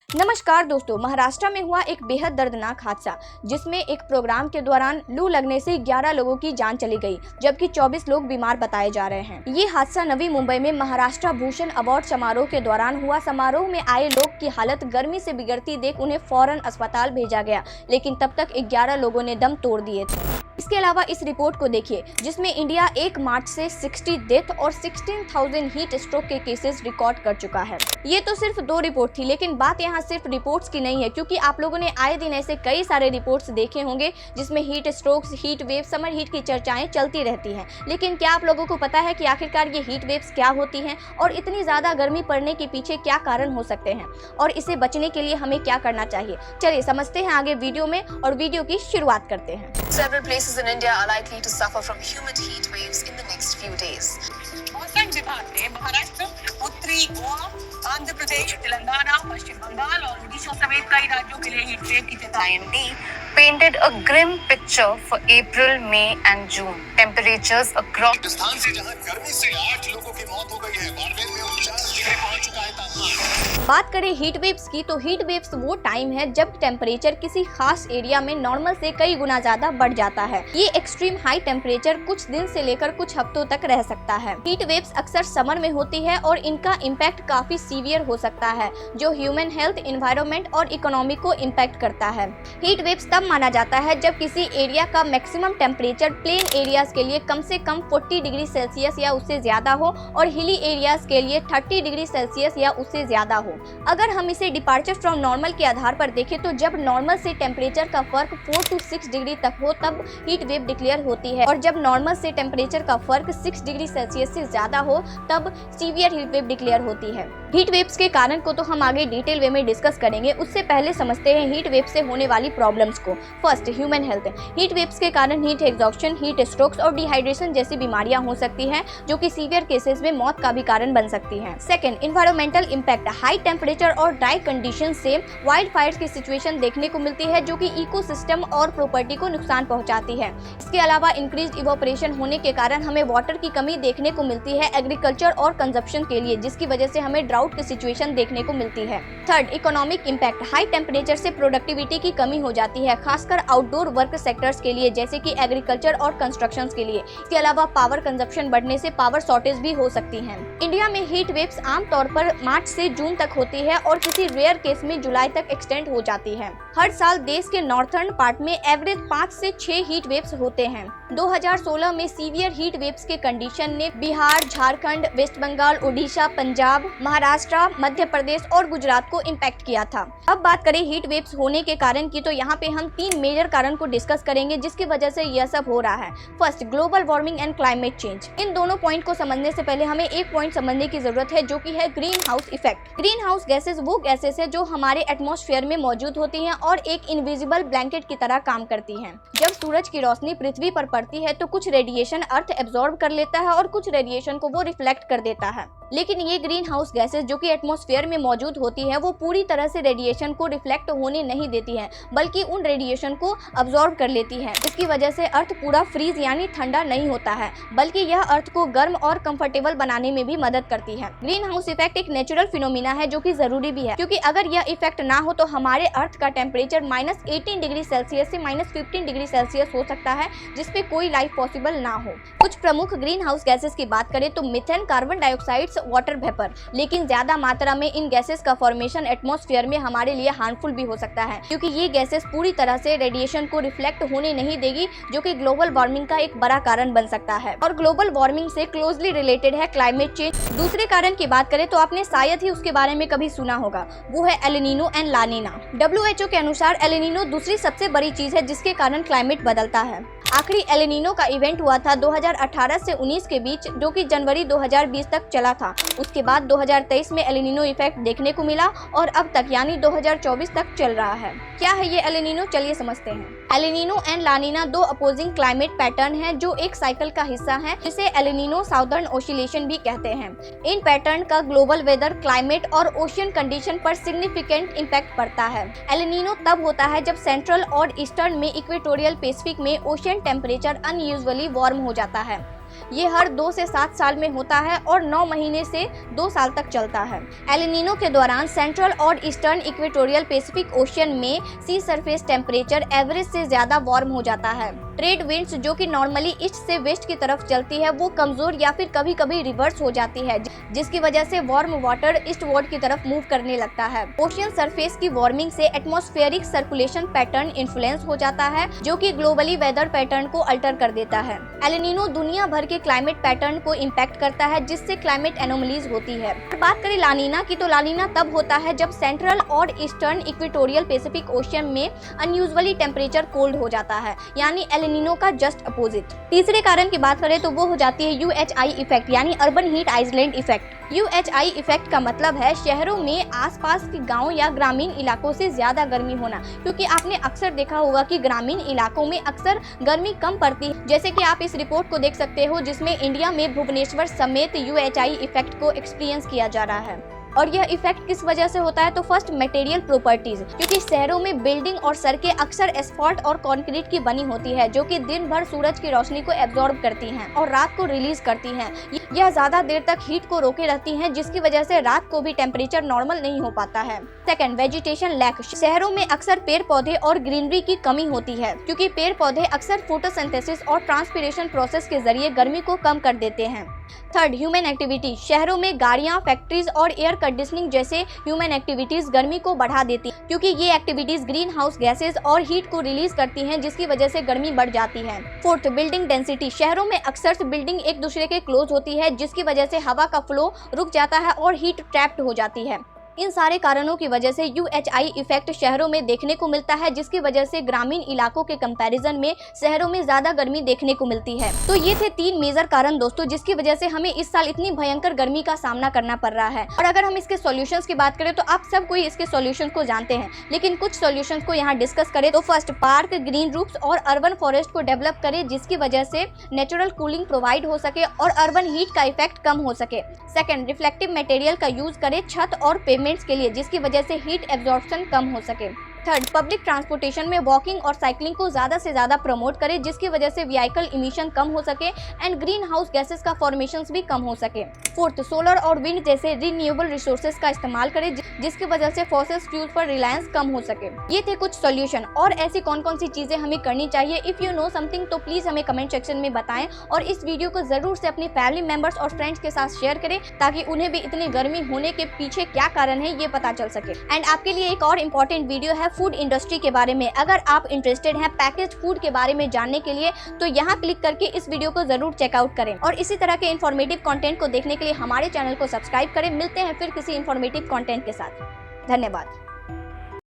नमस्कार दोस्तों, महाराष्ट्र में हुआ एक बेहद दर्दनाक हादसा जिसमें एक प्रोग्राम के दौरान लू लगने से 11 लोगों की जान चली गई, जबकि 24 लोग बीमार बताए जा रहे हैं। ये हादसा नवी मुंबई में महाराष्ट्र भूषण अवार्ड समारोह के दौरान हुआ। समारोह में आए लोग की हालत गर्मी से बिगड़ती देख उन्हें फौरन अस्पताल भेजा गया, लेकिन तब तक 11 लोगों ने दम तोड़ दिए थे। इसके अलावा इस रिपोर्ट को देखिए, जिसमें इंडिया 1 मार्च से 60 डेथ और 16,000 हीट स्ट्रोक के केसेस रिकॉर्ड कर चुका है। ये तो सिर्फ 2 रिपोर्ट थी, लेकिन बात यहाँ सिर्फ रिपोर्ट्स की नहीं है, क्योंकि आप लोगों ने आए दिन ऐसे कई सारे रिपोर्ट्स देखे होंगे जिसमें heat strokes, heat wave, summer heat की चर्चाएं चलती रहती हैं। लेकिन क्या आप लोगों को पता है कि आखिरकार ये हीट वेव्स क्या होती हैं और इतनी ज्यादा गर्मी पड़ने के पीछे क्या कारण हो सकते हैं और इसे बचने के लिए हमें क्या करना चाहिए? चलिए समझते हैं आगे वीडियो में, और वीडियो की शुरुआत करते हैं। Several places in India are likely to suffer from humid heat waves in the next few days. मौसम विभाग ने महाराष्ट्र, उत्तरी गोवा, आंध्र प्रदेश, तेलंगाना, पश्चिम बंगाल और उड़ीसा समेत कई राज्यों के लिए हीट वेव की IMD painted a grim picture for April, May and June. Temperatures across Rajasthan से जहां गर्मी से 8 लोगों की मौत हो गई है, बाड़मेर में 49 डिग्री पहुंच चुका है तापमान। बात करें हीट वेव्स की, तो हीट वेव्स वो टाइम है जब टेम्परेचर किसी खास एरिया में नॉर्मल से कई गुना ज्यादा बढ़ जाता है। ये एक्सट्रीम हाई टेम्परेचर कुछ दिन से लेकर कुछ हफ्तों तक रह सकता है। हीट वेव्स अक्सर समर में होती है और इनका इम्पैक्ट काफी सीवियर हो सकता है, जो ह्यूमन हेल्थ, एनवायरनमेंट और इकोनॉमी को इम्पैक्ट करता है। हीट वेव्स तब माना जाता है जब किसी एरिया का मैक्सिमम टेम्परेचर प्लेन एरियाज के लिए कम से कम 40 डिग्री सेल्सियस या उससे ज्यादा हो और हिली एरियाज के लिए 30 डिग्री सेल्सियस या उससे ज्यादा हो। अगर हम इसे डिपार्चर फ्रॉम नॉर्मल के आधार पर देखें तो जब नॉर्मल से टेम्परेचर का फर्क 4 to 6 डिग्री तक हो तब हीट वेव डिक्लेयर होती है, और जब नॉर्मल से टेम्परेचर का फर्क 6 डिग्री सेल्सियस से ज्यादा हो तब सीवियर हीट वेव डिक्लेयर होती है। हीट वेव्स के कारण को तो हम आगे डिटेल वे में डिस्कस करेंगे, उससे पहले समझते हैं हीट वेव से होने वाली प्रॉब्लम्स को। First, human health. Heat waves के कारण हीट एग्जॉस्शन, हीट स्ट्रोक्स और डिहाइड्रेशन जैसी बीमारियां हो सकती हैं, जो कि सीवियर केसेस में मौत का भी कारण बन सकती हैं। Second, environmental impact. High temperature और ड्राई कंडीशन से वाइल्ड फायर्स की सिचुएशन देखने को मिलती है, जो कि इकोसिस्टम और प्रॉपर्टी को नुकसान पहुंचाती है। इसके अलावा इंक्रीज इवोपरेशन होने के कारण हमें वाटर की कमी देखने को मिलती है एग्रीकल्चर और कंजप्शन के लिए, जिसकी वजह से हमें ड्राउट की सिचुएशन देखने को मिलती है। Third, economic impact. High temperature से प्रोडक्टिविटी की कमी हो जाती है, खासकर आउटडोर वर्क सेक्टर्स के लिए, जैसे कि एग्रीकल्चर और कंस्ट्रक्शन के लिए। इसके अलावा पावर कंजप्शन बढ़ने से पावर शॉर्टेज भी हो सकती है। इंडिया में हीट वेव्स आमतौर पर मार्च से जून तक होती है और किसी रेयर केस में जुलाई तक एक्सटेंड हो जाती है। हर साल देश के नॉर्थर्न पार्ट में एवरेज 5 से 6 हीट वेव्स होते हैं। 2016 में सीवियर हीट वेव्स के कंडीशन ने बिहार, झारखंड, वेस्ट बंगाल, उड़ीसा, पंजाब, महाराष्ट्र, मध्य प्रदेश और गुजरात को इम्पैक्ट किया था। अब बात करें हीट वेव्स होने के कारण की, तो यहाँ पे हम 3 मेजर कारण को डिस्कस करेंगे जिसकी वजह से यह सब हो रहा है। First, global warming and climate change. इन दोनों पॉइंट को समझने से पहले हमें एक पॉइंट समझने की जरूरत है, जो कि है green house effect. Green house gases वो गैसेस है जो हमारे एटमॉस्फेयर में मौजूद होती हैं और एक इनविजिबल ब्लैंकेट की तरह काम करती हैं। जब सूरज की रोशनी पृथ्वी पर पड़ती है तो कुछ रेडिएशन अर्थ एब्जॉर्ब कर लेता है और कुछ रेडिएशन को वो रिफ्लेक्ट कर देता है, लेकिन ये ग्रीन हाउस गैसेस जो कि एटमॉस्फेयर में मौजूद होती है वो पूरी तरह से रेडिएशन को रिफ्लेक्ट होने नहीं देती है, बल्कि उन रेडिएशन को अब्जॉर्ब कर लेती है। इसकी वजह से अर्थ पूरा फ्रीज यानी ठंडा नहीं होता है, बल्कि यह अर्थ को गर्म और कंफर्टेबल बनाने में भी मदद करती है। ग्रीन हाउस इफेक्ट एक नेचुरल फिनोमिना है जो कि जरूरी भी है, क्योंकि अगर यह इफेक्ट ना हो तो हमारे अर्थ का टेम्परेचर -18 डिग्री सेल्सियस से -15 डिग्री सेल्सियस हो सकता है, जिसपे कोई लाइफ पॉसिबल ना हो। कुछ प्रमुख ग्रीन हाउस गैसेस की बात करें तो methane, carbon dioxide, water vapour. लेकिन ज्यादा मात्रा में इन गैसेस का फॉर्मेशन एटमॉस्फेयर में हमारे लिए हार्मफुल भी हो सकता है, क्योंकि ये गैसेस पूरी तरह से रेडिएशन को रिफ्लेक्ट होने नहीं देगी, जो कि ग्लोबल वार्मिंग का एक बड़ा कारण बन सकता है। और ग्लोबल वार्मिंग से क्लोजली रिलेटेड है क्लाइमेट चेंज। दूसरे कारण की बात करें तो आपने शायद ही उसके बारे में कभी सुना होगा, वो है El Nino and La Nina. WHO के अनुसार एल नीनो दूसरी सबसे बड़ी चीज है जिसके कारण क्लाइमेट बदलता है। आखिरी एल नीनो का इवेंट हुआ था 2018 से 19 के बीच, जो कि जनवरी 2020 तक चला था। उसके बाद 2023 में एल नीनो इफेक्ट देखने को मिला और अब तक यानी 2024 तक चल रहा है। क्या है ये एल नीनो? चलिए समझते हैं। El Nino and La Nina 2 opposing climate pattern हैं जो एक साइकिल का हिस्सा है, जिसे एल नीनो साउदर्न ओसिलेशन भी कहते हैं। इन पैटर्न का ग्लोबल वेदर, क्लाइमेट और ओशियन कंडीशन पर सिग्निफिकेंट इम्पैक्ट पड़ता है। एल नीनो तब होता है जब सेंट्रल और ईस्टर्न में इक्वेटोरियल पैसिफिक में ओशियन टेम्परेचर अनयूजुअली वार्म हो जाता है। ये हर 2 से 7 साल में होता है और 9 महीने से 2 साल तक चलता है। एल नीनो के दौरान सेंट्रल और ईस्टर्न इक्वेटोरियल पैसिफिक ओशियन में सी सरफेस टेम्परेचर एवरेज से ज्यादा वार्म हो जाता है। ट्रेड विंड्स जो कि नॉर्मली ईस्ट से वेस्ट की तरफ चलती है वो कमजोर या फिर कभी कभी रिवर्स हो जाती है, जिसकी वजह से वार्म वाटर ईस्टवर्ड की तरफ मूव करने लगता है। ओशियन सरफेस की वार्मिंग से एटमॉस्फेरिक सर्कुलेशन पैटर्न इन्फ्लुएंस हो जाता है, जो कि ग्लोबली वेदर पैटर्न को अल्टर कर देता है। एल नीनो दुनिया भर के क्लाइमेट पैटर्न को इम्पैक्ट करता है, जिससे क्लाइमेट एनोमलीज होती है। बात करें ला नीना की, तो ला नीना तब होता है जब सेंट्रल और ईस्टर्न इक्वेटोरियल पैसिफिक ओशियन में अनयूजुअली टेम्परेचर कोल्ड हो जाता है, यानी एल नीनो का जस्ट अपोजिट। तीसरे कारण की बात करें तो वो हो जाती है UHI इफेक्ट, यानी urban heat island effect. UHI effect का मतलब है शहरों में आसपास के गांव या ग्रामीण इलाकों से ज्यादा गर्मी होना, क्योंकि आपने अक्सर देखा होगा कि ग्रामीण इलाकों में अक्सर गर्मी कम पड़ती है, जैसे कि आप इस रिपोर्ट को देख सकते हो जिसमें इंडिया में भुवनेश्वर समेत UHI इफेक्ट को एक्सपीरियंस किया जा रहा है। और यह इफेक्ट किस वजह से होता है, तो फर्स्ट मटेरियल प्रॉपर्टीज, क्योंकि शहरों में बिल्डिंग और सड़कें अक्सर एस्फाल्ट और कंक्रीट की बनी होती है, जो कि दिन भर सूरज की रोशनी को एब्जॉर्ब करती हैं और रात को रिलीज करती हैं। यह ज्यादा देर तक हीट को रोके रहती हैं, जिसकी वजह से रात को भी टेम्परेचर नॉर्मल नहीं हो पाता है। Second, vegetation lack. शहरों में अक्सर पेड़ पौधे और ग्रीनरी की कमी होती है, क्योंकि पेड़ पौधे अक्सर फोटोसिंथेसिस और ट्रांसपिरेशन प्रोसेस के जरिए गर्मी को कम कर देते हैं। Third, human activity. शहरों में गाड़ियां, फैक्ट्रीज और एयर कंडीशनिंग जैसे ह्यूमन एक्टिविटीज गर्मी को बढ़ा देती हैं, क्योंकि ये एक्टिविटीज ग्रीन हाउस गैसेज और हीट को रिलीज करती हैं, जिसकी वजह से गर्मी बढ़ जाती है। Fourth, building density. शहरों में अक्सर बिल्डिंग एक दूसरे के क्लोज होती है, जिसकी वजह से हवा का फ्लो रुक जाता है और हीट ट्रैप्ड हो जाती है। इन सारे कारणों की वजह से UHI इफेक्ट शहरों में देखने को मिलता है, जिसकी वजह से ग्रामीण इलाकों के कंपैरिजन में शहरों में ज्यादा गर्मी देखने को मिलती है। तो ये थे 3 मेजर कारण दोस्तों, जिसकी वजह से हमें इस साल इतनी भयंकर गर्मी का सामना करना पड़ रहा है। और अगर हम इसके सॉल्यूशंस की बात करें तो आप सब कोई इसके सॉल्यूशंस को जानते हैं, लेकिन कुछ सॉल्यूशंस को यहाँ डिस्कस करें तो फर्स्ट, पार्क, ग्रीन रूफ्स और अर्बन फॉरेस्ट को डेवलप करें, जिसकी वजह से नेचुरल कूलिंग प्रोवाइड हो सके और अर्बन हीट का इफेक्ट कम हो सके। सेकंड, रिफ्लेक्टिव मटेरियल का यूज करें छत और पेवमेंट्स के लिए, जिसकी वजह से हीट एब्जॉर्प्शन कम हो सके। थर्ड, पब्लिक ट्रांसपोर्टेशन में वॉकिंग और साइकिलिंग को ज्यादा से ज्यादा प्रमोट करें, जिसकी वजह से व्हीकल इमिशन कम हो सके एंड ग्रीन हाउस गैसेस का फॉर्मेशन भी कम हो सके। फोर्थ, सोलर और विंड जैसे रिन्यूएबल रिसोर्सेज का इस्तेमाल करें, जिसकी वजह से फॉसिल फ्यूल पर रिलायंस कम हो सके। ये थे कुछ सॉल्यूशन। और ऐसी कौन कौन सी चीजें हमें करनी चाहिए, इफ यू नो समथिंग तो प्लीज हमें कमेंट सेक्शन में बताएं, और इस वीडियो को जरूर से अपनी फैमिली मेंबर्स और फ्रेंड्स के साथ शेयर करें, ताकि उन्हें भी इतनी गर्मी होने के पीछे क्या कारण है ये पता चल सके। एंड आपके लिए एक और इम्पोर्टेंट वीडियो है फूड इंडस्ट्री के बारे में। अगर आप इंटरेस्टेड हैं पैकेज फूड के बारे में जानने के लिए, तो यहाँ क्लिक करके इस वीडियो को जरूर चेकआउट करें। और इसी तरह के इन्फॉर्मेटिव कंटेंट को देखने के लिए हमारे चैनल को सब्सक्राइब करें। मिलते हैं फिर किसी इन्फॉर्मेटिव कंटेंट के साथ। धन्यवाद।